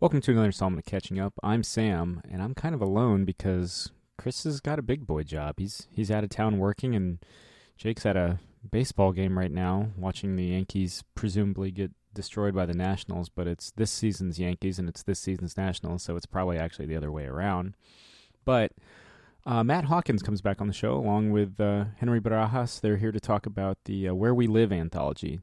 Welcome to another installment of Catching Up. I'm Sam, and I'm kind of alone because Chris has got a big boy job. He's out of town working, and Jake's at a baseball game right now, watching the Yankees presumably get destroyed by the Nationals. But it's this season's Yankees, and it's this season's Nationals, so it's probably actually the other way around. But Matt Hawkins comes back on the show along with Henry Barajas. They're here to talk about the Where We Live anthology,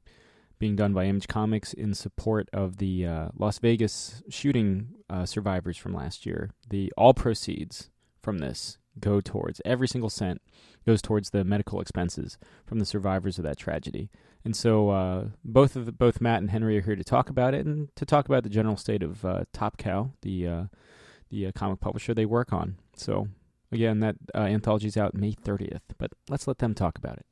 being done by Image Comics in support of the Las Vegas shooting survivors from last year. All proceeds from this go towards, every single cent goes towards the medical expenses from the survivors of that tragedy. And so both Matt and Henry are here to talk about it and to talk about the general state of Top Cow, the comic publisher they work on. So again, that anthology is out May 30th, but let's let them talk about it.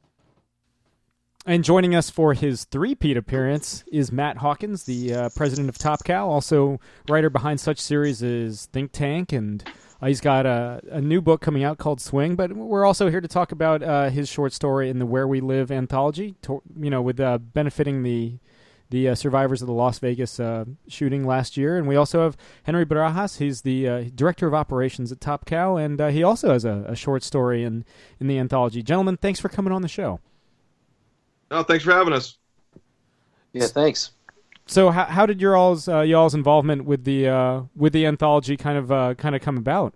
And joining us for his three-peat appearance is Matt Hawkins, the president of Top Cow, also writer behind such series as Think Tank, and he's got a new book coming out called Swing. But we're also here to talk about his short story in the Where We Live anthology, with benefiting the survivors of the Las Vegas shooting last year. And we also have Henry Barajas. He's the director of operations at Top Cow, and he also has a short story in the anthology. Gentlemen, thanks for coming on the show. Oh, thanks for having us. Yeah, thanks. So, how did y'all's involvement with the anthology kind of come about?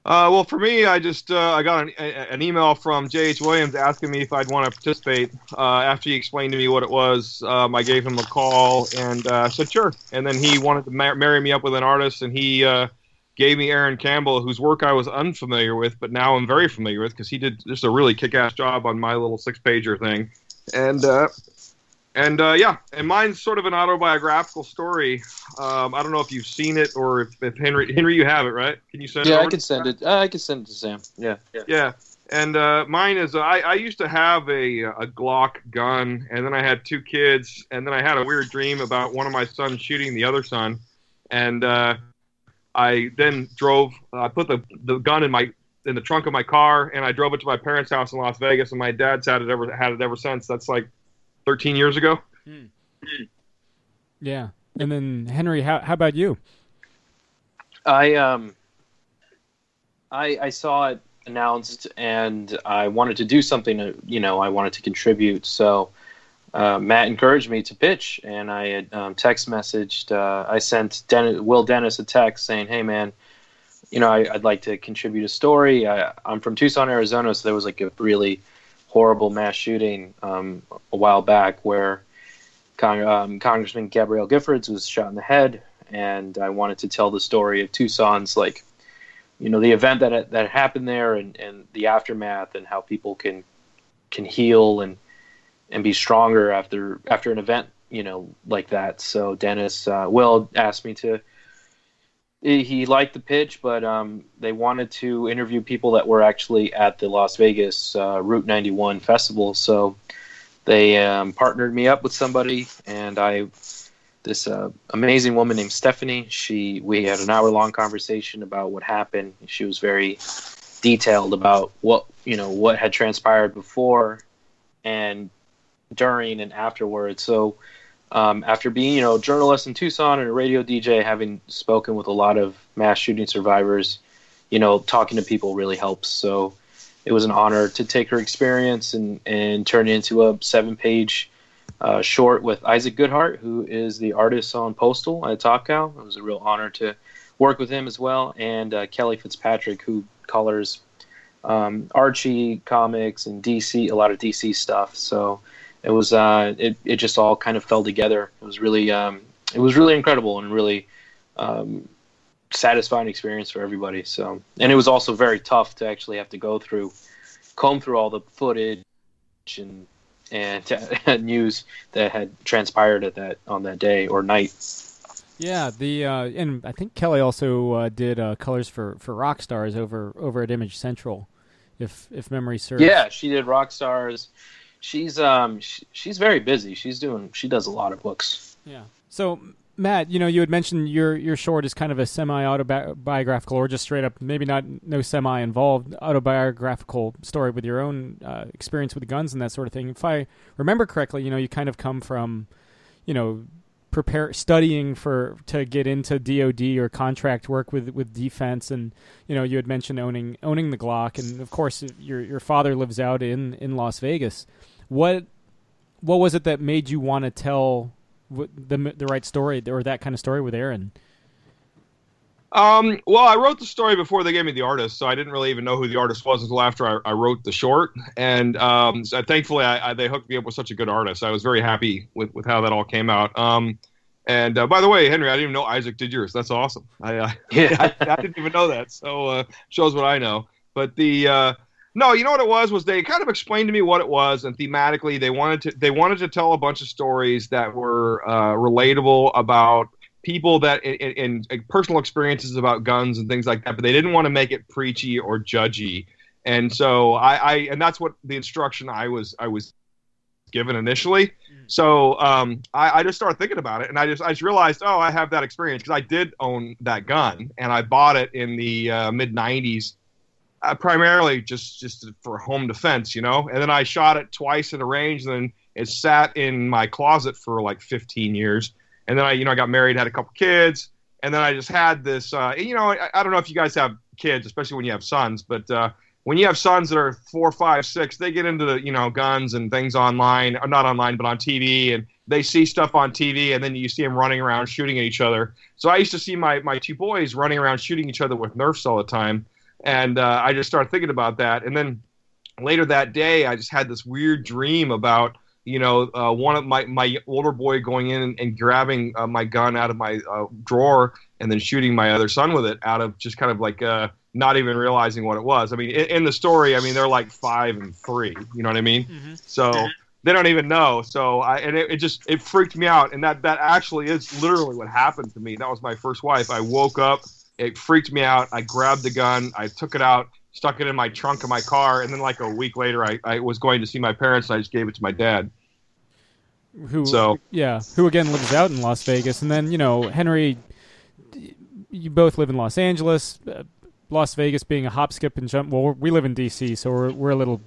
Well, for me, I got an email from J.H. Williams asking me if I'd want to participate. After he explained to me what it was, I gave him a call and said sure. And then he wanted to marry me up with an artist, and he gave me Aaron Campbell, whose work I was unfamiliar with, but now I'm very familiar with because he did just a really kick-ass job on my little 6-pager thing. And mine's sort of an autobiographical story. I don't know if you've seen it or if Henry, you have it, right? Can you send it? Yeah, I could send it. I could send it to Sam. Yeah. And mine is I used to have a Glock gun, and then I had 2 kids, and then I had a weird dream about one of my sons shooting the other son, and I then drove. I put the gun in the trunk of my car, and I drove it to my parents' house in Las Vegas, and my dad's had it ever since. That's like 13 years ago. Yeah. And then Henry, how about you? I saw it announced, and I wanted to do something. I wanted to contribute. So Matt encouraged me to pitch, and I had text messaged. I sent Will Dennis a text saying, "Hey, man, I'd like to contribute a story. I'm from Tucson, Arizona, so there was like a really horrible mass shooting a while back where Congressman Gabrielle Giffords was shot in the head, and I wanted to tell the story of Tucson's, the event that happened there and the aftermath and how people can heal and be stronger after an event, like that." So Dennis, Will asked me to. He liked the pitch, but they wanted to interview people that were actually at the Las Vegas Route 91 festival. So they partnered me up with somebody, and this amazing woman named Stephanie. We had an hour-long conversation about what happened. She was very detailed about what had transpired before and during and afterwards. So after being a journalist in Tucson and a radio DJ, having spoken with a lot of mass shooting survivors, talking to people really helps. So it was an honor to take her experience and turn it into a 7-page short with Isaac Goodhart, who is the artist on Postal at Top Cow. It was a real honor to work with him as well, and Kelly Fitzpatrick, who colors Archie comics and DC, a lot of DC stuff. So it was it just all kind of fell together. It was really incredible and really satisfying experience for everybody. So, and it was also very tough to actually have to comb through all the footage and news that had transpired on that day or night. Yeah, and I think Kelly also did colors for Rockstars over at Image Central, if memory serves. Yeah, she did Rockstars. She's very busy. She does a lot of books. Yeah. So Matt, you had mentioned your short is kind of a semi-autobiographical, or just straight up, maybe no semi-involved autobiographical story with your own experience with guns and that sort of thing. If I remember correctly, you kind of come from, studying to get into DoD or contract work with defense, and you had mentioned owning the Glock, and of course your father lives out in Las Vegas. What was it that made you want to tell the right story, or that kind of story with Aaron? Well, I wrote the story before they gave me the artist, so I didn't really even know who the artist was until after I wrote the short. And so thankfully, they hooked me up with such a good artist. I was very happy with how that all came out. And by the way, Henry, I didn't even know Isaac did yours. That's awesome. I didn't even know that. So shows what I know. But no, you know what it was they kind of explained to me what it was, and thematically they wanted to tell a bunch of stories that were relatable about people that in personal experiences about guns and things like that, but they didn't want to make it preachy or judgy. And so and that's what the instruction I was given initially. So I just started thinking about it, and I just realized, oh, I have that experience because I did own that gun, and I bought it in the mid '90s, primarily just for home defense, And then I shot it twice in a range, and then it sat in my closet for like 15 years. And then I got married, had a couple kids, and then I just had this. I don't know if you guys have kids, especially when you have sons, but when you have sons that are 4, 5, 6, they get into the guns and things online, or not online, but on TV, and they see stuff on TV, and then you see them running around shooting at each other. So I used to see my 2 boys running around shooting each other with Nerfs all the time, and I just started thinking about that. And then later that day, I just had this weird dream about one of my older boy going in and grabbing my gun out of my drawer and then shooting my other son with it out of just kind of like not even realizing what it was. I mean, in the story, they're like 5 and 3. You know what I mean? Mm-hmm. So they don't even know. So it freaked me out. And that actually is literally what happened to me. That was my first wife. I woke up. It freaked me out. I grabbed the gun. I took it out, stuck it in my trunk of my car, and then like a week later, I was going to see my parents, and I just gave it to my dad. Who again lives out in Las Vegas. And then, Henry, you both live in Los Angeles. Las Vegas being a hop, skip, and jump. Well, we live in D.C., so we're a little,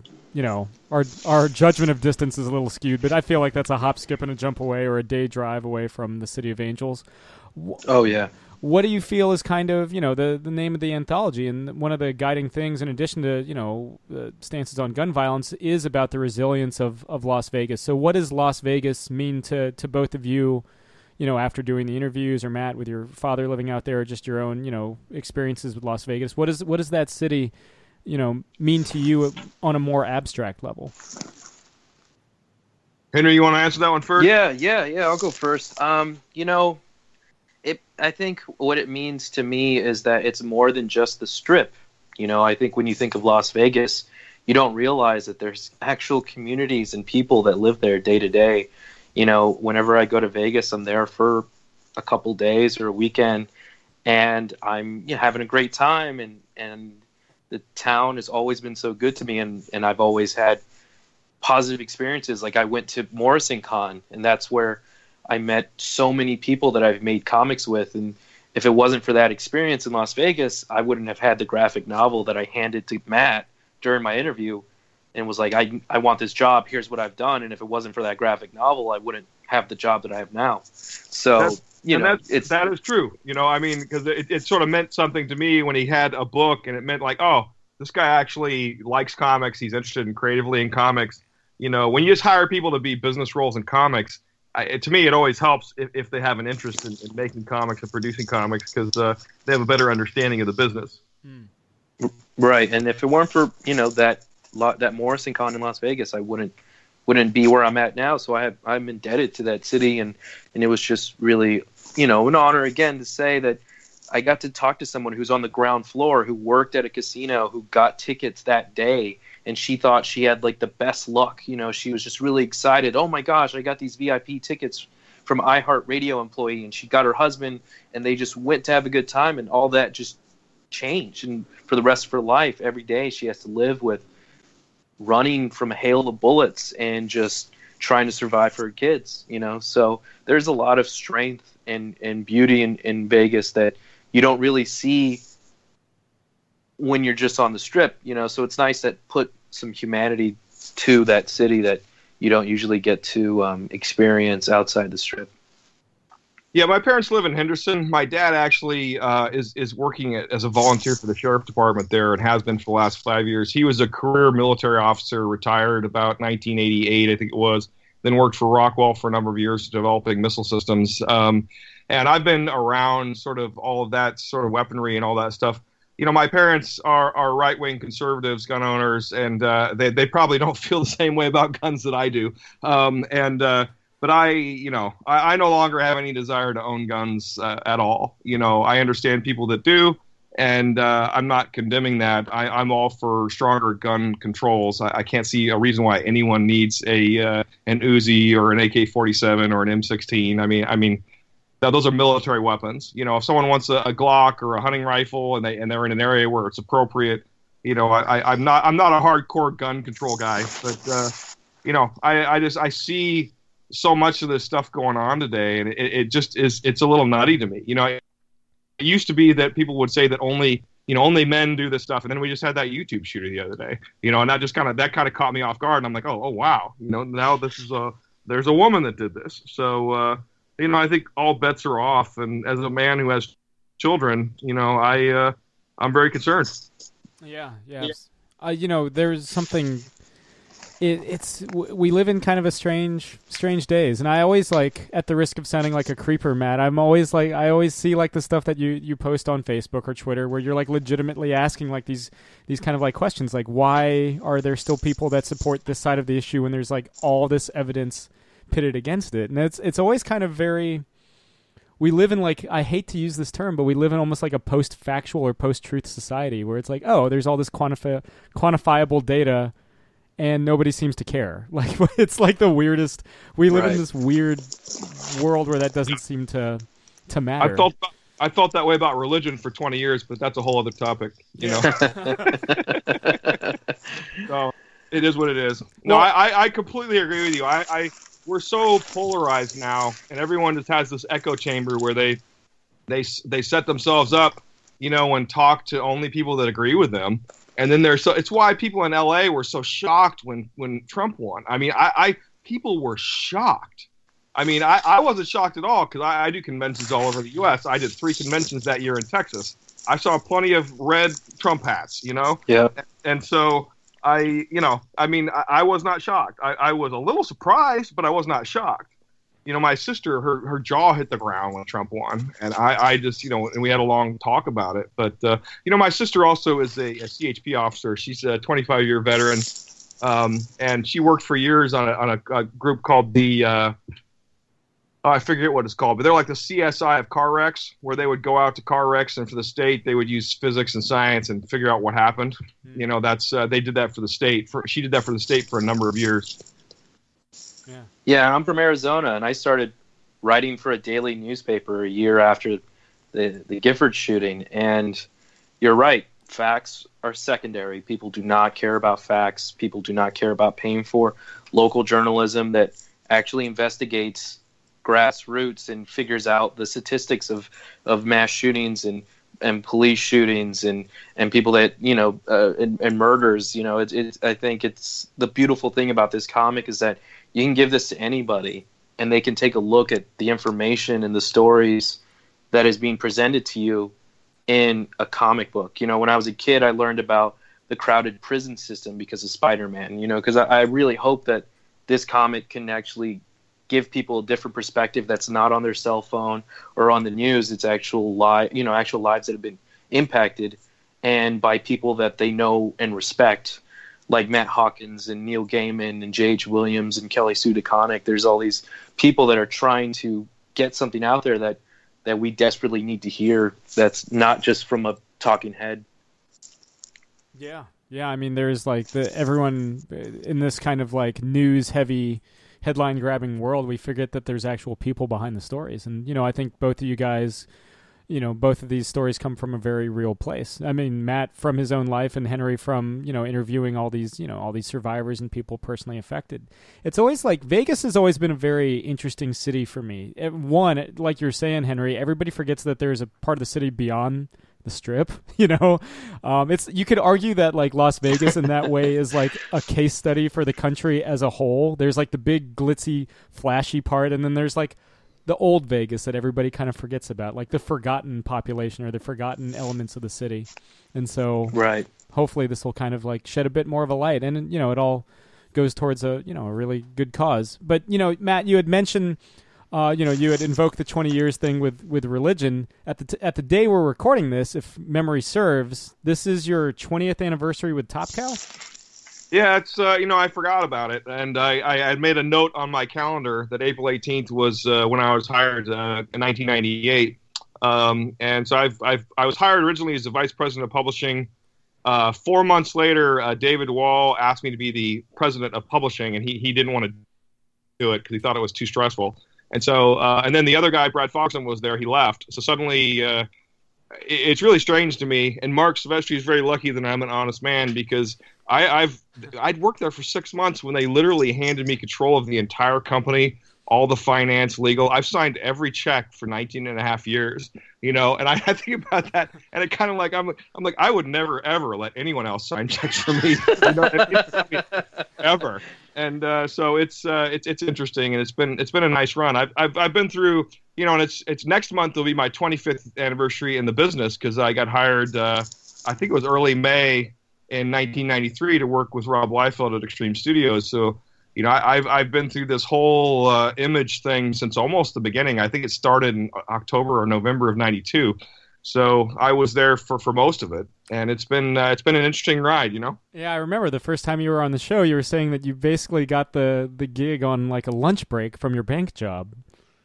our judgment of distance is a little skewed, but I feel like that's a hop, skip, and a jump away, or a day drive away from the City of Angels. Oh, yeah. What do you feel is kind of, the name of the anthology, and one of the guiding things, in addition to, the stances on gun violence, is about the resilience of Las Vegas. So what does Las Vegas mean to both of you, after doing the interviews, or Matt, with your father living out there, or just your own, experiences with Las Vegas? What does that city, mean to you on a more abstract level? Henry, you want to answer that one first? Yeah, I'll go first. I think what it means to me is that it's more than just the Strip. I think when you think of Las Vegas, you don't realize that there's actual communities and people that live there day to day. Whenever I go to Vegas, I'm there for a couple days or a weekend, and I'm having a great time, and the town has always been so good to me, and I've always had positive experiences. Like I went to Morrison Con, and that's where I met so many people that I've made comics with, and if it wasn't for that experience in Las Vegas, I wouldn't have had the graphic novel that I handed to Matt during my interview and was like, I want this job, here's what I've done, and if it wasn't for that graphic novel, I wouldn't have the job that I have now. So, that is true, because it sort of meant something to me when he had a book, and it meant like, oh, this guy actually likes comics, he's interested creatively in comics. When you just hire people to be business roles in comics, to me, it always helps if they have an interest in making comics and producing comics, because they have a better understanding of the business. Right, and if it weren't for that Morrison Con in Las Vegas, I wouldn't be where I'm at now. So I'm indebted to that city, and it was just really an honor again to say that I got to talk to someone who's on the ground floor, who worked at a casino, who got tickets that day. And she thought she had like the best luck. She was just really excited. Oh my gosh, I got these VIP tickets from iHeartRadio employee, and she got her husband, and they just went to have a good time, and all that just changed. And for the rest of her life, every day she has to live with running from a hail of bullets and just trying to survive for her kids. So there's a lot of strength and beauty in Vegas that you don't really see when you're just on the Strip, so it's nice that put some humanity to that city that you don't usually get to experience outside the Strip. Yeah, my parents live in Henderson. My dad actually is working as a volunteer for the sheriff department there and has been for the last 5 years. He was a career military officer, retired about 1988, I think it was. Then worked for Rockwell for a number of years developing missile systems. And I've been around sort of all of that sort of weaponry and all that stuff. You know, my parents are right-wing conservatives, gun owners, and they probably don't feel the same way about guns that I do. But I no longer have any desire to own guns at all. You know, I understand people that do, and I'm not condemning that. I'm all for stronger gun controls. I can't see a reason why anyone needs an Uzi or an AK-47 or an M16. I mean, those are military weapons. You know, if someone wants a Glock or a hunting rifle and they're in an area where it's appropriate, you know, I'm not a hardcore gun control guy, but you know, I see so much of this stuff going on today, and it just is. It's a little nutty to me. You know, it used to be that people would say that only men do this stuff, and then we just had that YouTube shooter the other day. You know, and that kind of caught me off guard, and I'm like, oh wow, you know, now there's a woman that did this. So you know, I think all bets are off, and as a man who has children, you know, I'm very concerned. Yeah. You know, there's something. We live in kind of a strange days, and I always, like, at the risk of sounding like a creeper, Matt, I always see like the stuff that you post on Facebook or Twitter where you're like legitimately asking like these kind of like questions, like why are there still people that support this side of the issue when there's like all this evidence pitted against it? And it's always kind of very. We live in, like, I hate to use this term, but we live in almost like a post-factual or post-truth society where it's like, oh, there's all this quantifiable data, and nobody seems to care. Like, it's like the weirdest. We live in this weird world where that doesn't seem to matter. I felt that way about religion for 20 years, but that's a whole other topic. You know. So it is what it is. No, I completely agree with you. We're so polarized now, and everyone just has this echo chamber where they set themselves up, you know, and talk to only people that agree with them. And then it's why people in LA were so shocked when Trump won. I mean, people were shocked. I mean, I wasn't shocked at all because I do conventions all over the U.S. I did 3 conventions that year in Texas. I saw plenty of red Trump hats, you know? Yeah. And so I was not shocked. I was a little surprised, but I was not shocked. You know, my sister, her jaw hit the ground when Trump won, and I just, you know, and we had a long talk about it. But you know, my sister also is a CHP officer. She's a 25-year veteran, and she worked for years on a group called the I forget what it's called, but they're like the CSI of car wrecks, where they would go out to car wrecks, and for the state, they would use physics and science and figure out what happened. Mm. You know, that's they did that for the state. She did that for the state for a number of years. Yeah, I'm from Arizona, and I started writing for a daily newspaper a year after the Gifford shooting. And you're right, facts are secondary. People do not care about facts. People do not care about paying for local journalism that actually investigates grassroots and figures out the statistics of mass shootings and police shootings and people that, you know, and murders. You know, I think it's the beautiful thing about this comic is that you can give this to anybody and they can take a look at the information and the stories that is being presented to you in a comic book. You know, when I was a kid, I learned about the crowded prison system because of Spider-Man, you know, because I really hope that this comic can actually give people a different perspective that's not on their cell phone or on the news. It's actual lives that have been impacted and by people that they know and respect, like Matt Hawkins and Neil Gaiman and J.H. Williams and Kelly Sue DeConnick. There's all these people that are trying to get something out there that we desperately need to hear that's not just from a talking head. Yeah. I mean, there's like everyone in this kind of like news-heavy, headline-grabbing world, we forget that there's actual people behind the stories. And, you know, I think both of you guys, you know, both of these stories come from a very real place. I mean, Matt from his own life and Henry from, you know, interviewing all these survivors and people personally affected. It's always like Vegas has always been a very interesting city for me. One, like you're saying, Henry, everybody forgets that there's a part of the city beyond the Strip, you know. You could argue that like Las Vegas in that way is like a case study for the country as a whole. There's like the big glitzy, flashy part, and then there's like the old Vegas that everybody kind of forgets about, like the forgotten population or the forgotten elements of the city. And so Right. hopefully this will kind of like shed a bit more of a light, and you know, it all goes towards a really good cause. But you know, Matt, you had mentioned you had invoked the 20 years thing with religion at the day we're recording this. If memory serves, this is your 20th anniversary with Top Cow. Yeah, it's I forgot about it, and I had made a note on my calendar that April 18th was when I was hired in 1998, and so I was hired originally as the vice president of publishing. 4 months later, David Wall asked me to be the president of publishing, and he didn't want to do it because he thought it was too stressful. And so, and then the other guy, Brad Foxman, was there. He left. So suddenly, it's really strange to me. And Mark Silvestri is very lucky that I'm an honest man, because I'd worked there for 6 months when they literally handed me control of the entire company, all the finance, legal. I've signed every check for 19 and a half years, and I think about that, and it kind of like, I'm like, I would never, ever let anyone else sign checks for me, ever. And so it's interesting, and it's been a nice run. I've been through, and it's next month will be my 25th anniversary in the business, because I got hired, I think it was early May in 1993 to work with Rob Liefeld at Extreme Studios. So, I've been through this whole image thing since almost the beginning. I think it started in October or November of '92. So I was there for most of it, and it's been an interesting ride, Yeah, I remember the first time you were on the show, you were saying that you basically got the gig on like a lunch break from your bank job.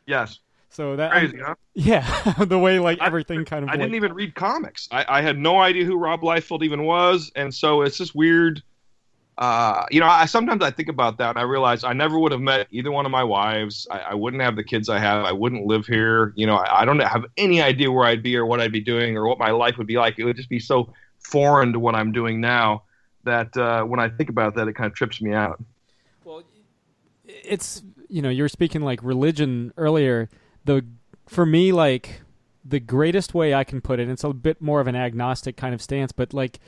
Yes. So that crazy, huh? Yeah, the way like everything kind of. I didn't even read comics. I had no idea who Rob Liefeld even was, and so it's just weird. Sometimes I think about that, and I realize I never would have met either one of my wives. I wouldn't have the kids I have. I wouldn't live here. I don't have any idea where I'd be or what I'd be doing or what my life would be like. It would just be so foreign to what I'm doing now that when I think about that, it kind of trips me out. Well, it's, you were speaking like religion earlier. For me, like the greatest way I can put it, and it's a bit more of an agnostic kind of stance, but like,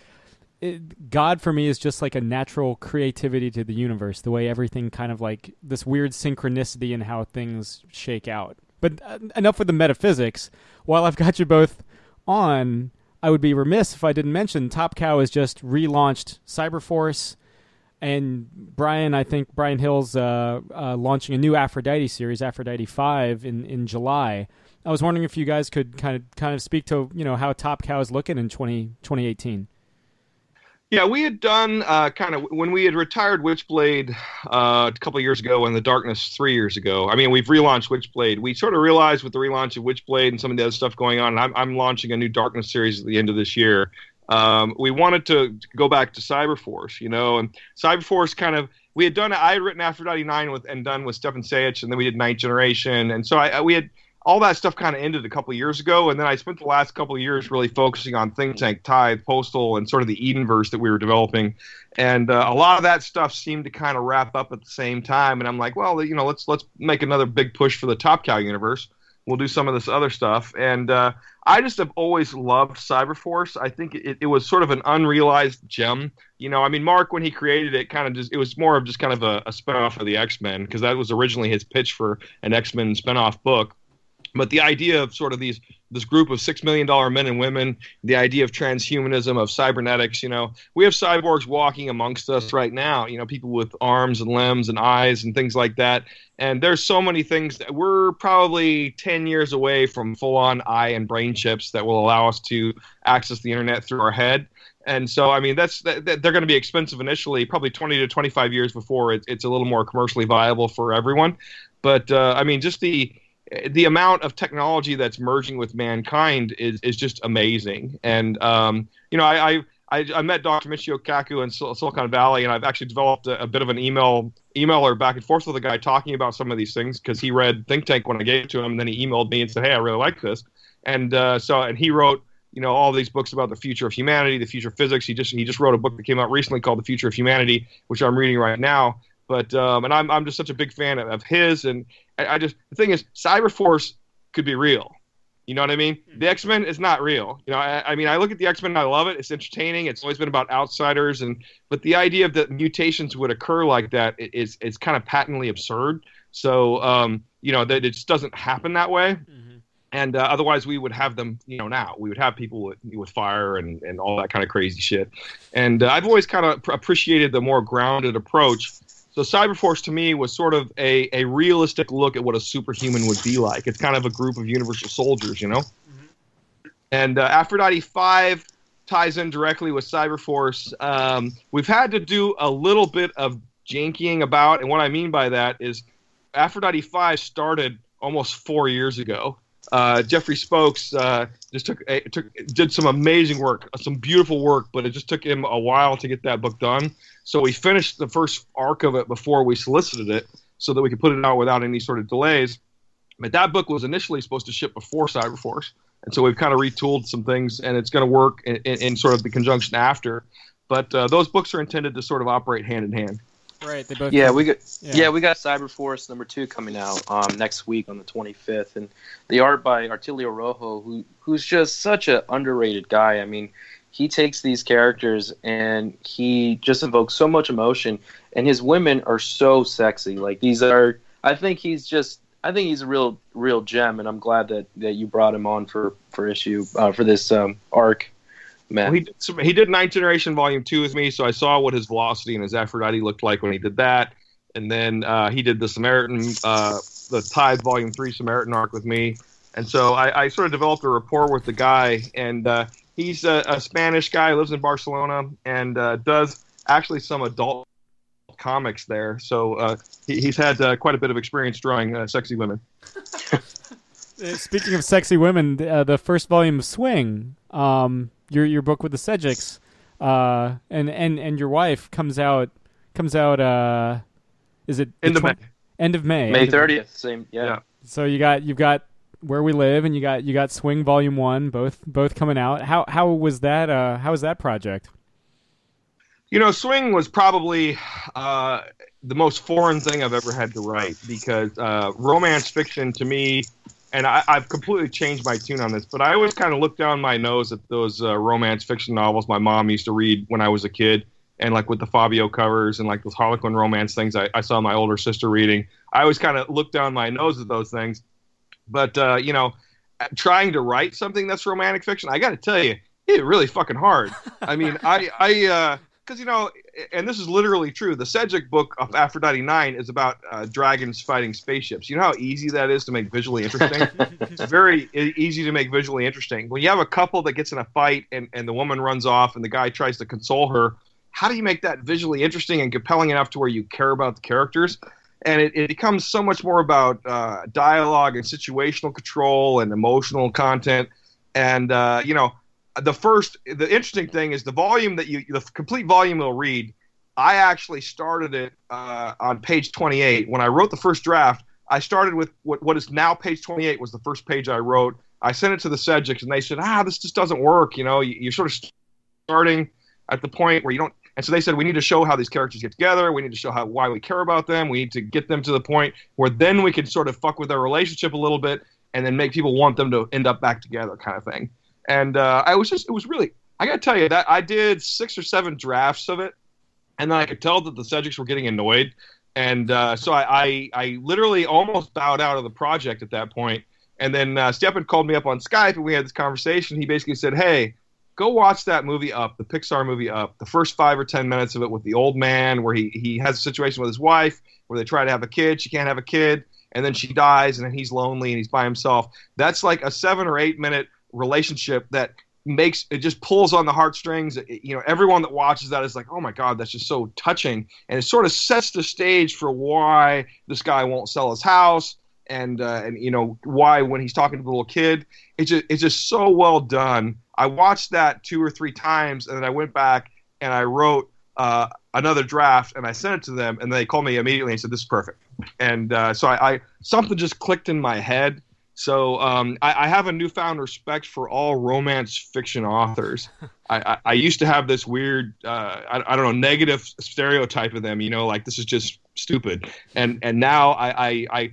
God for me is just like a natural creativity to the universe, the way everything kind of like this weird synchronicity in how things shake out. But enough with the metaphysics. While I've got you both on, I would be remiss if I didn't mention Top Cow has just relaunched Cyberforce, and Brian Hill's launching a new Aphrodite series, Aphrodite 5, in July. I was wondering if you guys could kind of speak to how Top Cow is looking in 2018. Yeah, we had done kind of when we had retired Witchblade a couple of years ago, and The Darkness 3 years ago. I mean, we've relaunched Witchblade. We sort of realized with the relaunch of Witchblade and some of the other stuff going on, and I'm launching a new Darkness series at the end of this year. We wanted to go back to Cyberforce, and Cyberforce kind of I had written Aphrodite 9 and done with Stefan Sayich, and then we did Ninth Generation, and so we had. All that stuff kind of ended a couple of years ago, and then I spent the last couple of years really focusing on Think Tank, Tithe, Postal, and sort of the Edenverse that we were developing. And a lot of that stuff seemed to kind of wrap up at the same time. And I'm like, well, let's make another big push for the Top Cow universe. We'll do some of this other stuff. And I just have always loved Cyberforce. I think it was sort of an unrealized gem. Mark, when he created it, it was more of just kind of a spinoff of the X-Men, because that was originally his pitch for an X-Men spinoff book. But the idea of sort of this group of $6 million men and women, the idea of transhumanism, of cybernetics, we have cyborgs walking amongst us right now, people with arms and limbs and eyes and things like that. And there's so many things that we're probably 10 years away from full-on eye and brain chips that will allow us to access the internet through our head. And so, they're going to be expensive initially, probably 20 to 25 years before it's a little more commercially viable for everyone. But, just the amount of technology that's merging with mankind is just amazing. And, I met Dr. Michio Kaku in Silicon Valley, and I've actually developed a bit of an emailer back and forth with a guy talking about some of these things, because he read Think Tank when I gave it to him, and then he emailed me and said, hey, I really like this. And and he wrote, all these books about the future of humanity, the future of physics. He just wrote a book that came out recently called The Future of Humanity, which I'm reading right now. But and I'm just such a big fan of his, and the thing is, Cyberforce could be real. You know what I mean? The X-Men is not real. I look at the X-Men and I love it. It's entertaining. It's always been about outsiders, but the idea that mutations would occur like that is kind of patently absurd. So that it just doesn't happen that way. And otherwise, we would have them, now. We would have people with fire and all that kind of crazy shit. And I've always kind of appreciated the more grounded approach. So Cyberforce, to me, was sort of a realistic look at what a superhuman would be like. It's kind of a group of universal soldiers, And Aphrodite 5 ties in directly with Cyberforce. We've had to do a little bit of jankying about, and what I mean by that is Aphrodite 5 started almost 4 years ago. Jeffrey Spokes just did some amazing work, some beautiful work, but it just took him a while to get that book done. So we finished the first arc of it before we solicited it so that we could put it out without any sort of delays. But that book was initially supposed to ship before Cyberforce. And so we've kind of retooled some things, and it's going to work in sort of the conjunction after. But those books are intended to sort of operate hand in hand. Right. They both. We got Cyberforce #2 coming out next week on the 25th, and the art by Artilio Rojo, who's just such an underrated guy. I mean, he takes these characters and he just evokes so much emotion, and his women are so sexy. Like these are, I think he's a real gem, and I'm glad that you brought him on for this arc. Well, he did Ninth Generation Volume 2 with me, so I saw what his velocity and his Aphrodite looked like when he did that. And then he did the Samaritan, the Tithe Volume 3 Samaritan arc with me. And so I sort of developed a rapport with the guy. And he's a Spanish guy, lives in Barcelona, and does actually some adult comics there. So he's had quite a bit of experience drawing sexy women. Speaking of sexy women, the first volume of Swing, your book with the Sedgicks, and your wife comes out. Is it end of May? End of May. May 30th. Same. Yeah. So you've got Where We Live, and you got Swing Volume 1, both coming out. How was that? How was that project? Swing was probably the most foreign thing I've ever had to write, because romance fiction to me. And I've completely changed my tune on this, but I always kind of look down my nose at those romance fiction novels my mom used to read when I was a kid, and like with the Fabio covers and like those Harlequin romance things I saw my older sister reading. I always kind of look down my nose at those things. But, trying to write something that's romantic fiction, I got to tell you, it's really fucking hard. I mean, because, and this is literally true, the Sedgwick book of Aphrodite 9 is about dragons fighting spaceships. You know how easy that is to make visually interesting? It's very easy to make visually interesting. When you have a couple that gets in a fight and the woman runs off and the guy tries to console her, how do you make that visually interesting and compelling enough to where you care about the characters? And it becomes so much more about dialogue and situational control and emotional content. And, the interesting thing is the complete volume you'll read, I actually started it on page 28. When I wrote the first draft, I started with what is now page 28 was the first page I wrote. I sent it to the Sedgicks, and they said, this just doesn't work. You're sort of starting at the point where you don't. And so they said, we need to show how these characters get together. We need to show why we care about them. We need to get them to the point where then we can sort of fuck with their relationship a little bit and then make people want them to end up back together kind of thing. And it was really, I got to tell you that I did 6 or 7 drafts of it. And then I could tell that the Sedgicks were getting annoyed. And so I literally almost bowed out of the project at that point. And then Stepan called me up on Skype and we had this conversation. He basically said, hey, go watch that movie Up, the Pixar movie Up, the first 5 or 10 minutes of it with the old man where he has a situation with his wife where they try to have a kid. She can't have a kid. And then she dies and then he's lonely and he's by himself. That's like a 7 or 8 minute relationship that makes it just pulls on the heartstrings. Everyone that watches that is like, oh my God, that's just so touching. And it sort of sets the stage for why this guy won't sell his house. And why when he's talking to the little kid, it's just so well done. I watched that 2 or 3 times, and then I went back and I wrote another draft, and I sent it to them, and they called me immediately and said, this is perfect. And so I something just clicked in my head. So I have a newfound respect for all romance fiction authors. I used to have this weird, I don't know, negative stereotype of them, like this is just stupid. And now I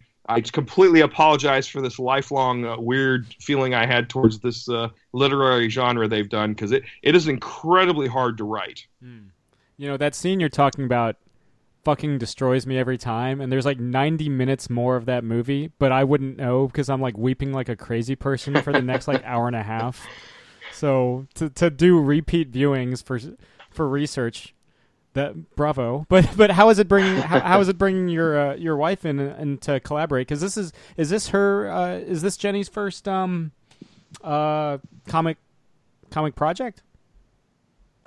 completely apologize for this lifelong weird feeling I had towards this literary genre they've done, because it is incredibly hard to write. That scene you're talking about fucking destroys me every time. And there's like 90 minutes more of that movie, but I wouldn't know because I'm like weeping like a crazy person for the next like hour and a half. So to do repeat viewings for research, that bravo. But how is it bringing how is it bringing your wife in and to collaborate? Because is this Jenny's first comic project?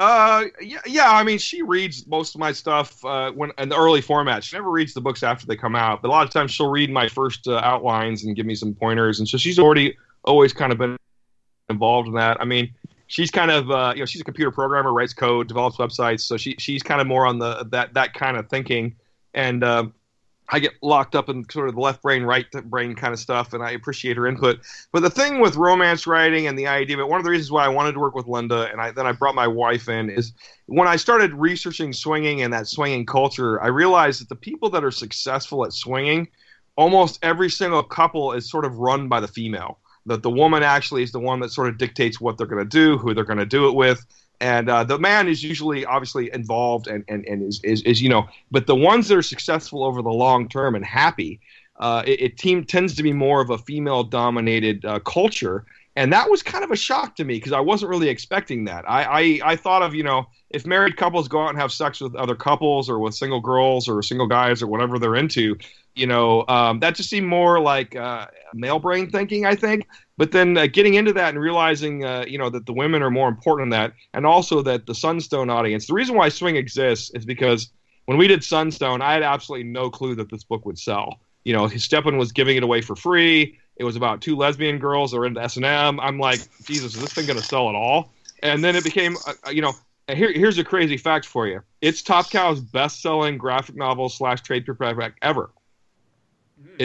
Yeah. I mean, she reads most of my stuff when in the early format. She never reads the books after they come out, but a lot of times she'll read my first outlines and give me some pointers. And so she's always kind of been involved in that. I mean, she's kind of she's a computer programmer, writes code, develops websites. So she's kind of more on that kind of thinking. And I get locked up in sort of the left brain, right brain kind of stuff, and I appreciate her input. But the thing with romance writing and the idea of it, one of the reasons why I wanted to work with Linda, and then I brought my wife in, is when I started researching swinging and that swinging culture, I realized that the people that are successful at swinging, almost every single couple is sort of run by the female. That the woman actually is the one that sort of dictates what they're going to do, who they're going to do it with. And the man is usually obviously involved and is but the ones that are successful over the long term and happy, it tends to be more of a female dominated culture. And that was kind of a shock to me because I wasn't really expecting that. I thought of, if married couples go out and have sex with other couples or with single girls or single guys or whatever they're into, that just seemed more like male brain thinking, I think. But then getting into that and realizing, that the women are more important than that, and also that the Sunstone audience, the reason why Swing exists is because when we did Sunstone, I had absolutely no clue that this book would sell. Stepan was giving it away for free. It was about two lesbian girls that were into S&M. I'm like, Jesus, is this thing going to sell at all? And then it became, here's a crazy fact for you. It's Top Cow's best-selling graphic novel / trade paperback ever.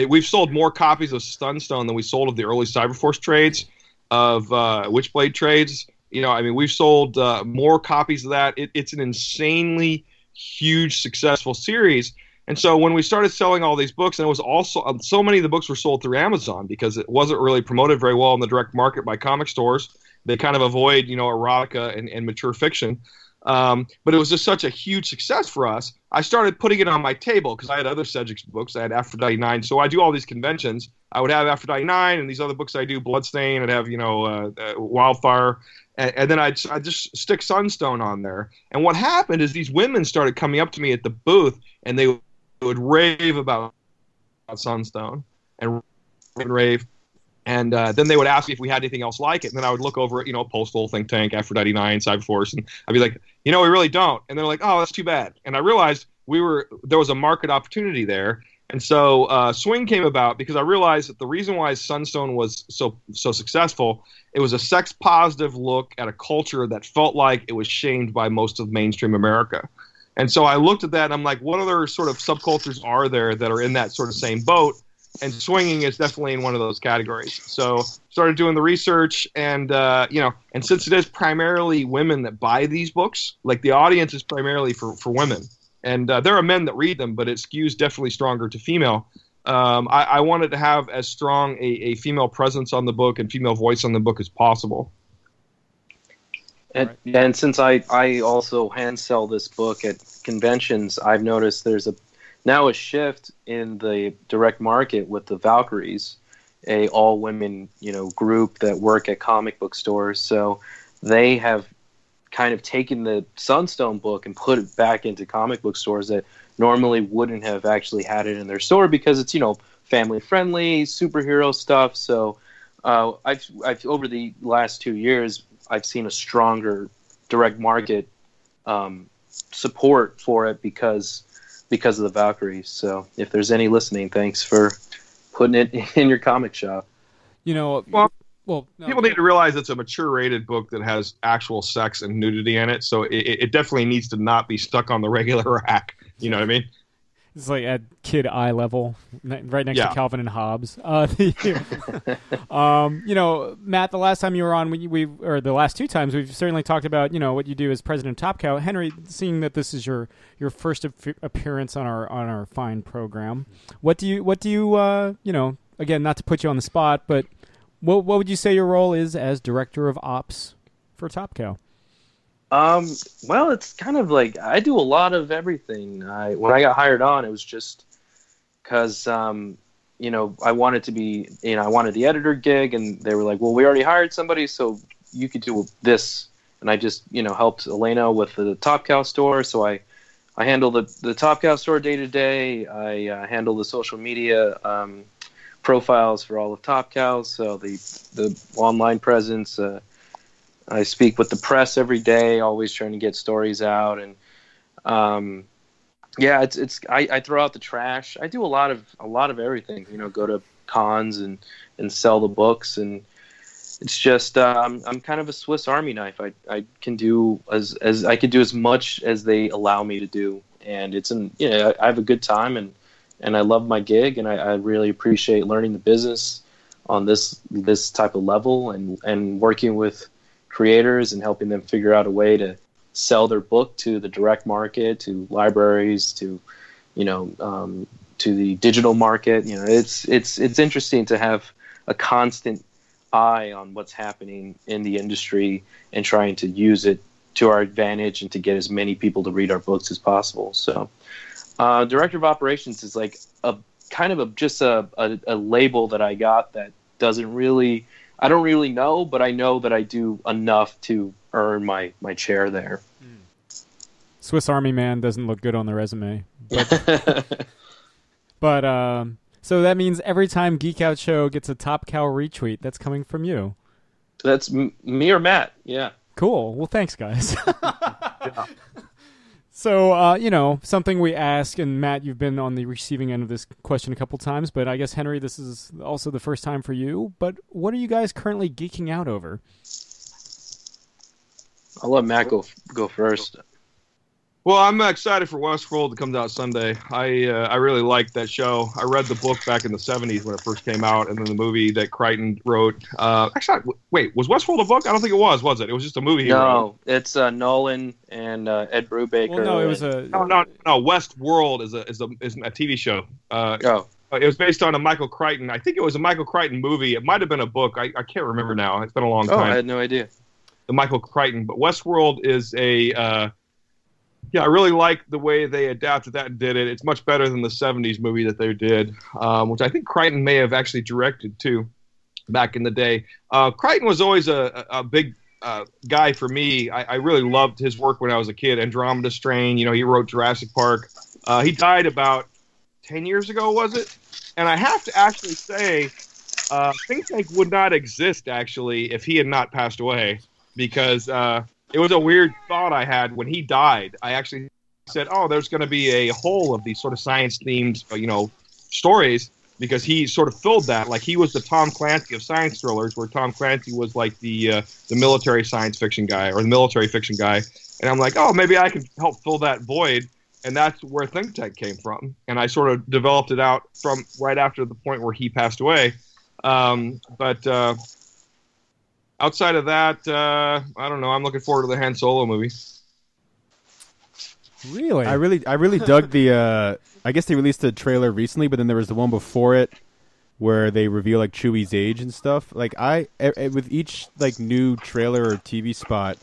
We've sold more copies of Sunstone than we sold of the early Cyberforce trades, of Witchblade trades. We've sold more copies of that. It's an insanely huge, successful series. And so when we started selling all these books, and it was also so many of the books were sold through Amazon because it wasn't really promoted very well in the direct market by comic stores. They kind of avoid, erotica and mature fiction. But it was just such a huge success for us. I started putting it on my table because I had other Cedric's books. I had Aphrodite 9. So I do all these conventions. I would have Aphrodite 9 and these other books I do, Bloodstain. I'd have, Wildfire. And then I'd just stick Sunstone on there. And what happened is these women started coming up to me at the booth and they would rave about Sunstone and rave. And then they would ask me if we had anything else like it. And then I would look over at, Postal, Think Tank, Aphrodite 9, Cyberforce, and I'd be like, we really don't. And they're like, oh, that's too bad. And I realized there was a market opportunity there. And so Swing came about because I realized that the reason why Sunstone was so successful, it was a sex-positive look at a culture that felt like it was shamed by most of mainstream America. And so I looked at that and I'm like, what other sort of subcultures are there that are in that sort of same boat? And swinging is definitely in one of those categories. So started doing the research, and and since it is primarily women that buy these books, like the audience is primarily for women, and there are men that read them, but it skews definitely stronger to female. I wanted to have as strong a female presence on the book and female voice on the book as possible. And since I also hand sell this book at conventions, I've noticed there's now a shift in the direct market with the Valkyries, a all-women, group that work at comic book stores. So they have kind of taken the Sunstone book and put it back into comic book stores that normally wouldn't have actually had it in their store because it's, family-friendly, superhero stuff. So I've over the last 2 years, I've seen a stronger direct market support for it because of the Valkyries. So if there's any listening, thanks for putting it in your comic shop. People need to realize it's a mature rated book that has actual sex and nudity in it. So it definitely needs to not be stuck on the regular rack. You know what I mean? It's like at kid eye level, right next to Calvin and Hobbes. Matt, the last time you were on, or the last two times, we've certainly talked about, what you do as president of Top Cow. Henry, seeing that this is your first appearance on our fine program, what do you again, not to put you on the spot, but what would you say your role is as director of ops for Top Cow? Well, it's kind of like I do a lot of everything. When I got hired on, it was just because I wanted to be, I wanted the editor gig, and they were like, "Well, we already hired somebody, so you could do this." And I just, helped Elena with the Top Cow store, so I handle the Top Cow store day to day. I handle the social media profiles for all of Top Cows, so the online presence. I speak with the press every day, always trying to get stories out, and I throw out the trash. I do a lot of everything. Go to cons and sell the books, and it's just I'm kind of a Swiss Army knife. I can do as much as they allow me to do, and I have a good time, and I love my gig, and I really appreciate learning the business on this type of level, and working with creators and helping them figure out a way to sell their book to the direct market, to libraries, to the digital market. It's interesting to have a constant eye on what's happening in the industry and trying to use it to our advantage and to get as many people to read our books as possible. So director of operations is like a kind of just a label that I got that I don't really know, but I know that I do enough to earn my chair there. Swiss Army Man doesn't look good on the resume. But so that means every time Geek Out Show gets a Top Cow retweet, that's coming from you. That's me or Matt, yeah. Cool. Well, thanks, guys. Yeah. So, something we ask, and Matt, you've been on the receiving end of this question a couple times, but I guess, Henry, this is also the first time for you. But what are you guys currently geeking out over? I'll let Matt go first. Well, I'm excited for Westworld that comes out Sunday. I really liked that show. I read the book back in the 70s when it first came out, and then the movie that Crichton wrote. Actually, wait, was Westworld a book? I don't think it was it? It was just a movie he wrote. No, it's Nolan and Ed Brubaker. Well, no, it was No, Westworld is a TV show. It was based on a Michael Crichton. I think it was a Michael Crichton movie. It might have been a book. I can't remember now. It's been a long time. I had no idea. The Michael Crichton. But Westworld is a... I really like the way they adapted that and did it. It's much better than the 70s movie that they did, which I think Crichton may have actually directed, too, back in the day. Crichton was always a big guy for me. I really loved his work when I was a kid. Andromeda Strain, he wrote Jurassic Park. He died about 10 years ago, was it? And I have to actually say, Think Tank would not exist, actually, if he had not passed away, because... it was a weird thought I had when he died. I actually said, there's going to be a hole of these sort of science-themed, stories, because he sort of filled that. Like, he was the Tom Clancy of science thrillers, where Tom Clancy was like the military science fiction guy, or the military fiction guy. And I'm like, maybe I can help fill that void. And that's where Think Tank came from. And I sort of developed it out from right after the point where he passed away. Outside of that, I don't know. I'm looking forward to the Han Solo movie. Really? I really dug the. I guess they released a trailer recently, but then there was the one before it where they reveal like Chewie's age and stuff. Like with each like new trailer or TV spot,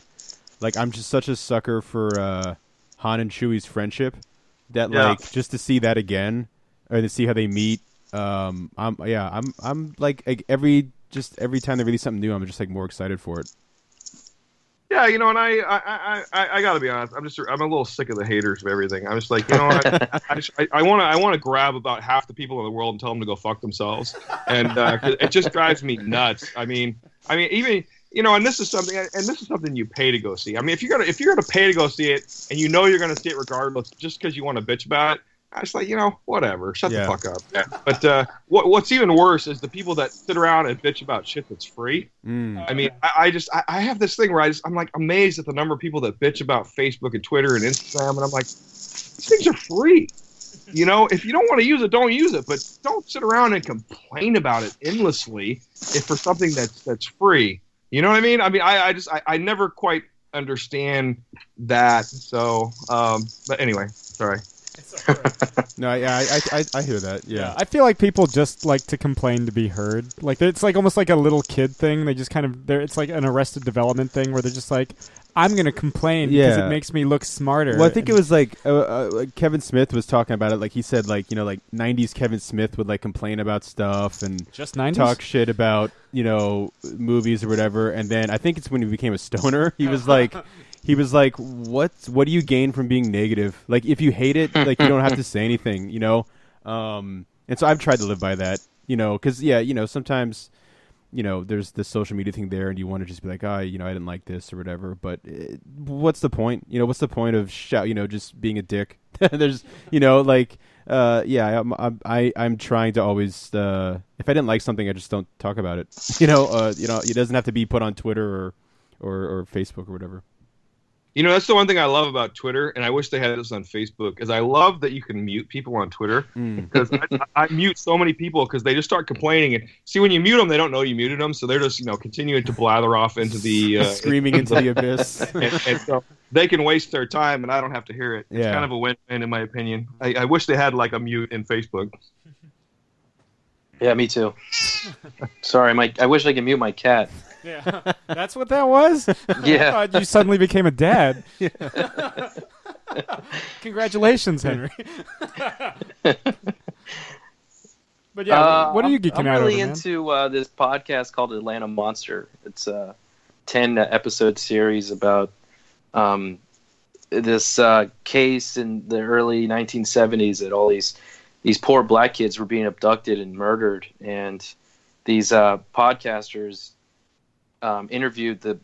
like I'm just such a sucker for Han and Chewie's friendship that like just to see that again or to see how they meet. I'm like every time they release something new, I'm just like more excited for it. Yeah, and I gotta be honest. I'm a little sick of the haters of everything. I'm just like, I want to grab about half the people in the world and tell them to go fuck themselves, and it just drives me nuts. I mean, even and this is something you pay to go see. I mean, if you're gonna pay to go see it, and you're gonna see it regardless, just because you want to bitch about it. I was like, whatever. Shut the fuck up. Yeah. But what's even worse is the people that sit around and bitch about shit that's free. I mean, I have this thing where I'm like amazed at the number of people that bitch about Facebook and Twitter and Instagram, and I'm like, these things are free. If you don't want to use it, don't use it. But don't sit around and complain about it endlessly for something that's free. You know what I mean? I mean, I never quite understand that. So, but anyway, sorry. No, yeah, I hear that. Yeah, I feel like people just like to complain to be heard. Like it's like almost like a little kid thing. They just kind of it's like an Arrested Development thing where they're just like, I'm going to complain because Yeah. it makes me look smarter. Well, I think it was like Kevin Smith was talking about it. Like he said, like like '90s Kevin Smith would like complain about stuff and just 90s? talk shit about movies or whatever. And then I think it's when he became a stoner. He was like, what do you gain from being negative? Like if you hate it, like you don't have to say anything. And so I've tried to live by that. Because sometimes. There's the social media thing there, and you want to just be like, I didn't like this or whatever. But what's the point? What's the point of just being a dick? There's, I'm trying to always, if I didn't like something, I just don't talk about it. It doesn't have to be put on Twitter or Facebook or whatever. That's the one thing I love about Twitter, and I wish they had this on Facebook, is I love that you can mute people on Twitter, because I mute so many people because they just start complaining. And see, when you mute them, they don't know you muted them, so they're just continuing to blather off into the screaming into the abyss, and so they can waste their time, and I don't have to hear it. It's kind of a win-win, in my opinion. I wish they had like a mute in Facebook. Yeah, me too. Sorry, I wish I could mute my cat. Yeah, that's what that was? Yeah. I thought you suddenly became a dad. Congratulations, Henry. But yeah, what are you geeking I'm out really over, into this podcast called Atlanta Monster. It's a 10-episode series about this case in the early 1970s that all these poor black kids were being abducted and murdered, and these podcasters interviewed the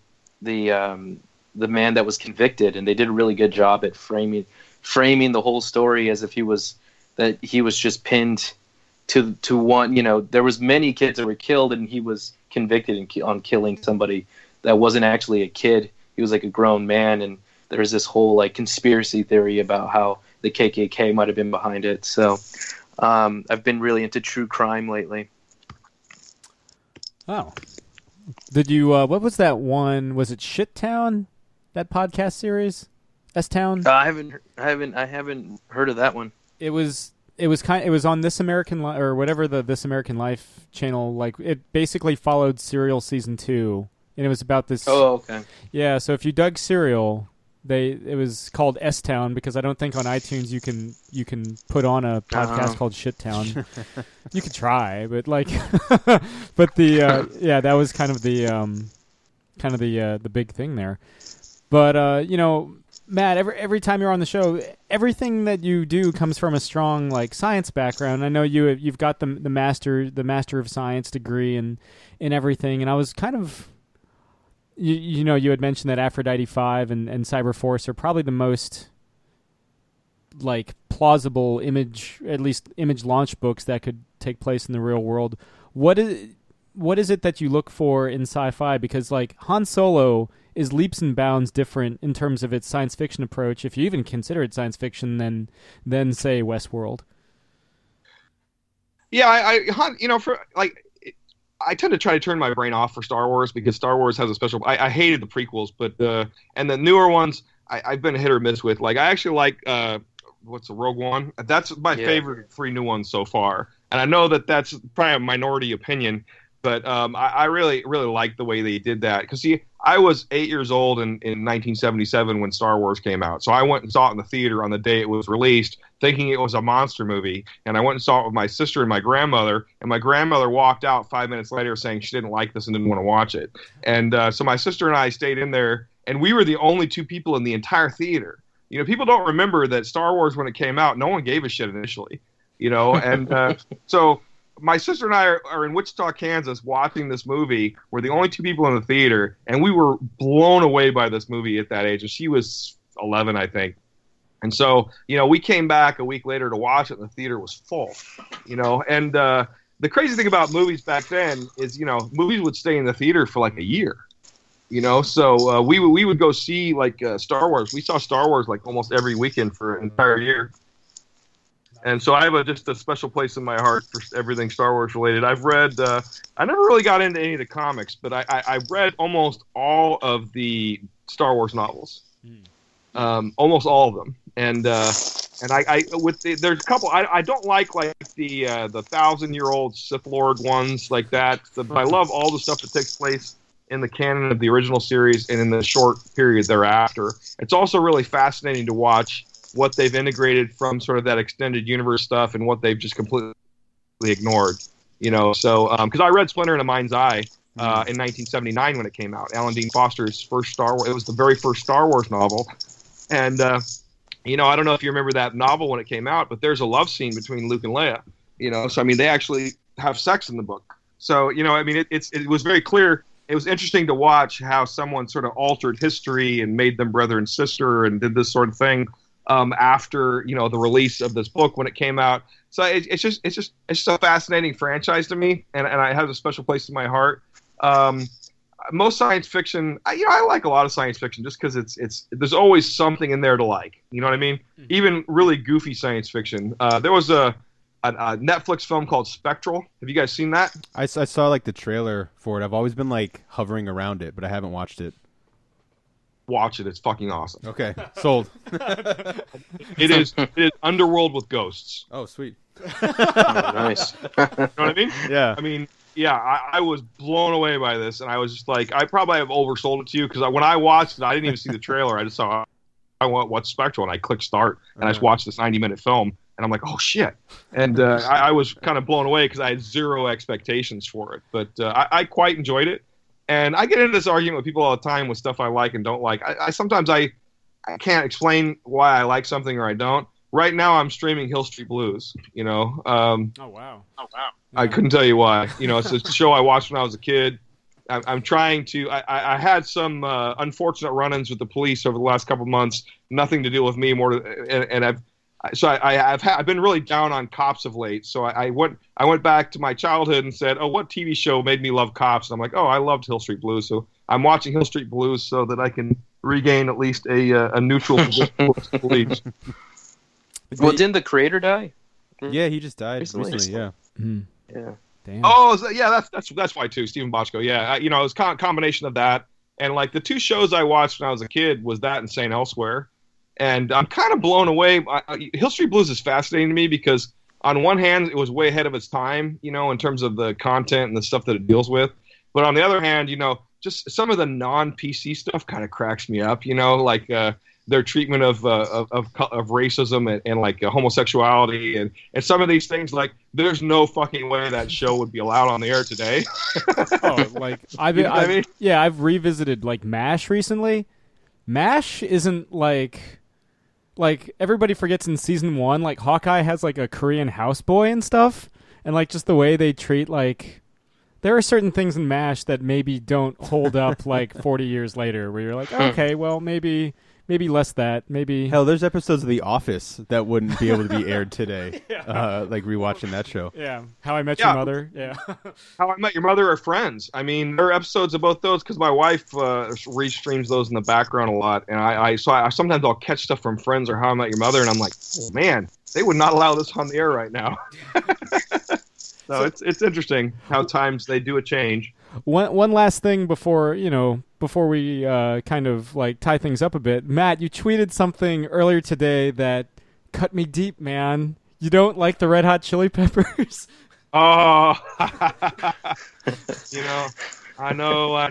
man that was convicted, and they did a really good job at framing the whole story as if he was just pinned to one. There was many kids that were killed, and he was convicted on killing somebody that wasn't actually a kid. He was like a grown man, and there was this whole like conspiracy theory about how the KKK might have been behind it. So I've been really into true crime lately. Oh. Did you? What was that one? Was it Shittown? That podcast series, S-Town. I haven't heard of that one. It was on This American or whatever the This American Life channel. Like it basically followed Serial season 2, and it was about this. Oh, okay. Yeah, so if you dug Serial, it was called S-Town because I don't think on iTunes you can put on a podcast called Shittown. You could try, but like, but that was kind of the big thing there. But Matt, every time you're on the show, everything that you do comes from a strong like science background. I know you've got the master of science degree and everything, and I was kind of. You had mentioned that Aphrodite 5 and Cyber Force are probably the most like plausible image launch books that could take place in the real world. What is it that you look for in sci-fi? Because like Han Solo is leaps and bounds different in terms of its science fiction approach, if you even consider it science fiction, than say Westworld. Yeah, I tend to try to turn my brain off for Star Wars because Star Wars has a special. I hated the prequels, but and the newer ones I've been hit or miss with. Like I actually like what's the Rogue One? That's my favorite 3 new ones so far, and I know that that's probably a minority opinion, but I really like the way they did that. Because see, I was 8 years old in 1977 when Star Wars came out, so I went and saw it in the theater on the day it was released, thinking it was a monster movie, and I went and saw it with my sister and my grandmother, and my grandmother walked out 5 minutes later saying she didn't like this and didn't want to watch it. And so my sister and I stayed in there, and we were the only 2 people in the entire theater. People don't remember that Star Wars, when it came out, no one gave a shit initially, and so my sister and I are in Wichita, Kansas, watching this movie. We're the only 2 people in the theater, and we were blown away by this movie at that age. And she was 11, I think. And so, we came back a week later to watch it, and the theater was full, And the crazy thing about movies back then is, movies would stay in the theater for like a year, So we would go see like Star Wars. We saw Star Wars like almost every weekend for an entire year. And so I have just a special place in my heart for everything Star Wars related. I've read, I never really got into any of the comics, but I've read almost all of the Star Wars novels, almost all of them. And there's a couple I don't like the 1,000-year-old Sith Lord ones like that. But I love all the stuff that takes place in the canon of the original series and in the short period thereafter. It's also really fascinating to watch what they've integrated from sort of that extended universe stuff and what they've just completely ignored. So because I read Splinter in a Mind's Eye in 1979 when it came out, Alan Dean Foster's first Star Wars. It was the very first Star Wars novel, and I don't know if you remember that novel when it came out, but there's a love scene between Luke and Leia. So I mean, they actually have sex in the book. So it was very clear. It was interesting to watch how someone sort of altered history and made them brother and sister and did this sort of thing after the release of this book when it came out. So it's just a fascinating franchise to me, and I have a special place in my heart. Most science fiction, I like a lot of science fiction just because it's there's always something in there to like. You know what I mean? Mm-hmm. Even really goofy science fiction. There was a Netflix film called Spectral. Have you guys seen that? I saw like the trailer for it. I've always been like hovering around it, but I haven't watched it. Watch it. It's fucking awesome. Okay, sold. It is Underworld with ghosts. Oh, sweet. Nice. You know what I mean? Yeah. I mean, yeah, I was blown away by this, and I was just like, I probably have oversold it to you because when I watched it, I didn't even see the trailer. I just saw, I want what's Spectral, and I clicked start, and I just watched this 90-minute film, and I'm like, oh shit, and I was kind of blown away because I had zero expectations for it, but I quite enjoyed it, and I get into this argument with people all the time with stuff I like and don't like. I sometimes I can't explain why I like something or I don't. Right now, I'm streaming Hill Street Blues. Oh wow! I couldn't tell you why. It's a show I watched when I was a kid. I'm trying to. I had some unfortunate run-ins with the police over the last couple of months. Nothing to do with me, and I've been really down on cops of late. So I went back to my childhood and said, oh, what TV show made me love cops? And I'm like, oh, I loved Hill Street Blues. So I'm watching Hill Street Blues so that I can regain at least a neutral position towards police. Well, didn't the creator die? Yeah, he just died recently. Yeah. Mm. Yeah. Damn. Oh, yeah, that's why too. Stephen Bochco. Yeah, it was a combination of that and like the two shows I watched when I was a kid was that and Saint Elsewhere, and I'm kind of blown away. Hill Street Blues is fascinating to me because on one hand it was way ahead of its time, in terms of the content and the stuff that it deals with, but on the other hand, just some of the non-PC stuff kind of cracks me up. Like their treatment of racism and like homosexuality and some of these things. Like, there's no fucking way that show would be allowed on the air today. I've revisited like MASH recently. MASH isn't like everybody forgets in season 1, like Hawkeye has like a Korean houseboy and stuff, and like just the way they treat like. There are certain things in MASH that maybe don't hold up like 40 years later, where you're like, okay, well maybe less that, maybe. Hell, there's episodes of The Office that wouldn't be able to be aired today. Like rewatching that show. Yeah, How I Met Your Mother. Yeah, How I Met Your Mother are friends. I mean, there are episodes of both those because my wife restreams those in the background a lot, and I sometimes I'll catch stuff from Friends or How I Met Your Mother, and I'm like, oh man, they would not allow this on the air right now. So it's interesting how times they do a change. One last thing before we kind of like tie things up a bit. Matt, you tweeted something earlier today that cut me deep, man. You don't like the Red Hot Chili Peppers? Oh, I know.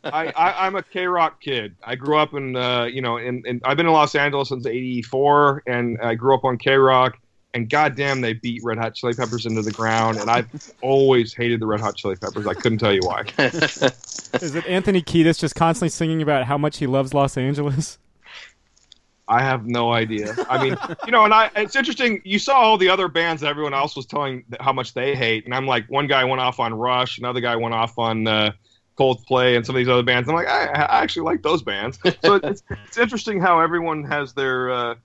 I'm a K-Rock kid. I grew up in I've been in Los Angeles since '84, and I grew up on K-Rock. And goddamn, they beat Red Hot Chili Peppers into the ground. And I've always hated the Red Hot Chili Peppers. I couldn't tell you why. Is it Anthony Kiedis just constantly singing about how much he loves Los Angeles? I have no idea. I mean, it's interesting. You saw all the other bands that everyone else was telling how much they hate. And I'm like, one guy went off on Rush. Another guy went off on Coldplay and some of these other bands. I'm like, I actually like those bands. So it's interesting how everyone has their...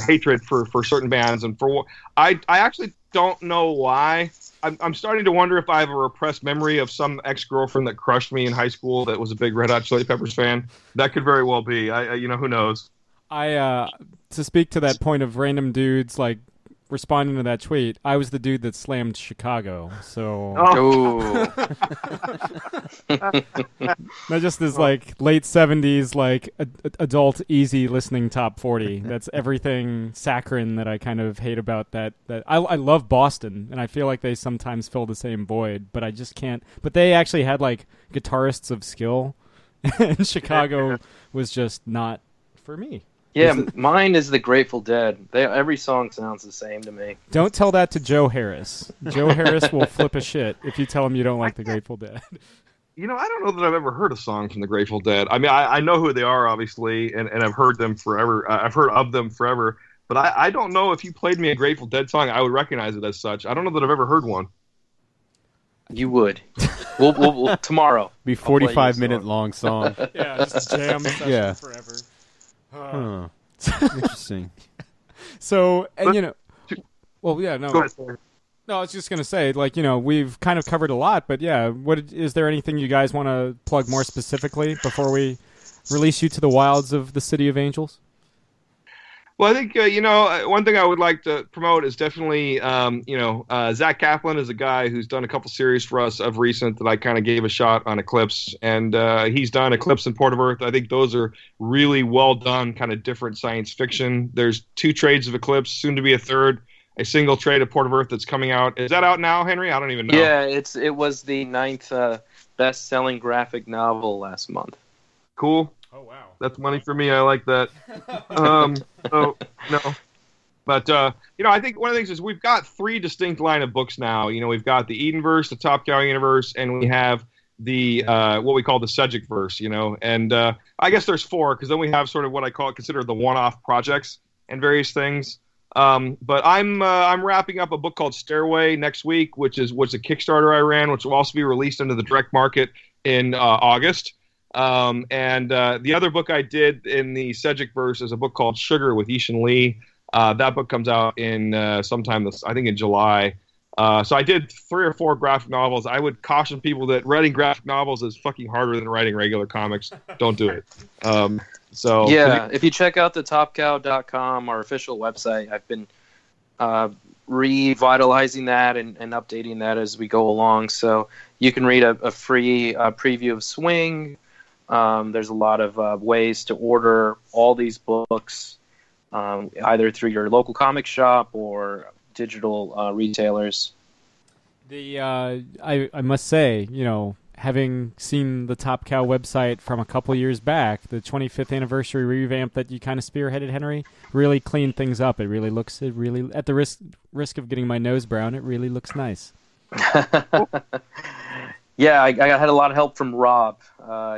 hatred for certain bands, and I actually don't know why. I'm starting to wonder if I have a repressed memory of some ex-girlfriend that crushed me in high school that was a big Red Hot Chili Peppers fan. That could very well be. Who knows? To speak to that point of random dudes like responding to that tweet, I was the dude that slammed Chicago. So Oh. that just is like late 70s, like adult easy listening top 40. That's everything saccharine that I kind of hate about that. I love Boston, and I feel like they sometimes fill the same void, but I just can't. But they actually had like guitarists of skill, and Chicago was just not for me. Yeah, mine is the Grateful Dead. Every song sounds the same to me. Don't tell that to Joe Harris. Joe Harris will flip a shit if you tell him you don't like the Grateful Dead. I don't know that I've ever heard a song from the Grateful Dead. I mean, I know who they are, obviously, and I've heard them forever. I've heard of them forever. But I don't know if you played me a Grateful Dead song, I would recognize it as such. I don't know that I've ever heard one. You would. We'll tomorrow. Be 45-minute long song. Yeah, just jam session forever. Huh. Interesting. So, and well, yeah, no. Go ahead, sir. No, I was just gonna say, like, we've kind of covered a lot, but yeah, is there anything you guys want to plug more specifically before we release you to the wilds of the City of Angels? Well, I think, one thing I would like to promote is definitely, Zach Kaplan is a guy who's done a couple series for us of recent that I kind of gave a shot on Eclipse. And he's done Eclipse and Port of Earth. I think those are really well done, kind of different science fiction. There's 2 trades of Eclipse, soon to be a third. A single trade of Port of Earth that's coming out. Is that out now, Henry? I don't even know. Yeah, it was the 9th best-selling graphic novel last month. Cool. Oh, wow. That's money for me. I like that. No. But, I think one of the things is we've got 3 distinct line of books now. We've got the Edenverse, the Top Cow universe, and we have the what we call the Sedgwickverse, And I guess there's 4, because then we have sort of what I consider the one-off projects and various things. But I'm wrapping up a book called Stairway next week, which was a Kickstarter I ran, which will also be released into the direct market in August. And the other book I did in the Sedgwickverse is a book called Sugar with Ishan Lee. That book comes out in sometime I think in July. So I did 3 or 4 graphic novels. I would caution people that writing graphic novels is fucking harder than writing regular comics. Don't do it. So yeah, if you check out the topcow.com, our official website, I've been revitalizing that and updating that as we go along. So you can read a free preview of Swing. There's a lot of ways to order all these books, either through your local comic shop or digital retailers. I must say, having seen the Top Cow website from a couple years back, the 25th anniversary revamp that you kind of spearheaded, Henry, really cleaned things up. It really at the risk of getting my nose brown, it really looks nice. Yeah, I had a lot of help from Rob.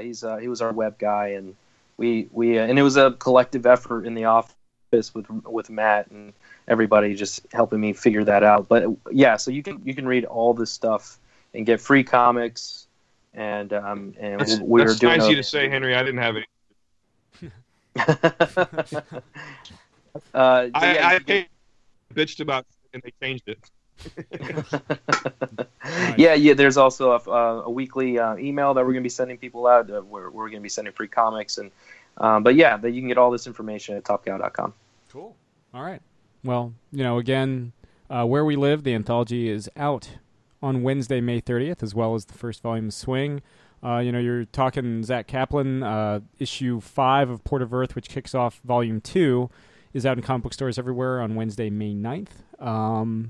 He was our web guy, and we and it was a collective effort in the office with Matt and everybody just helping me figure that out. But yeah, so you can read all this stuff and get free comics. And we're that's doing. Nice of you to say, Henry. I didn't have it. I bitched about it and they changed it. Yeah. There's also a weekly email that we're going to be sending people out. Where we're going to be sending free comics but yeah, you can get all this information at topcow.com. Cool. All right. Well, again, Where We Live, the anthology is out on Wednesday, May 30th, as well as the first volume of Swing. You're talking Zach Kaplan. Issue 5 of Port of Earth, which kicks off Volume 2, is out in comic book stores everywhere on Wednesday, May 9th.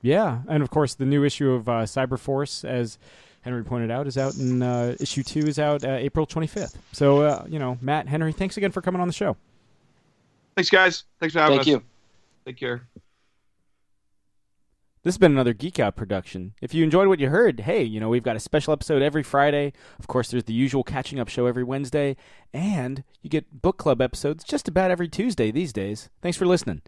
Yeah, and of course, the new issue of Cyberforce, as Henry pointed out, is out, and issue 2 is out April 25th. So, Matt, Henry, thanks again for coming on the show. Thanks, guys. Thanks for having us. Thank you. Take care. This has been another Geek Out production. If you enjoyed what you heard, hey, we've got a special episode every Friday. Of course, there's the usual catching up show every Wednesday. And you get book club episodes just about every Tuesday these days. Thanks for listening.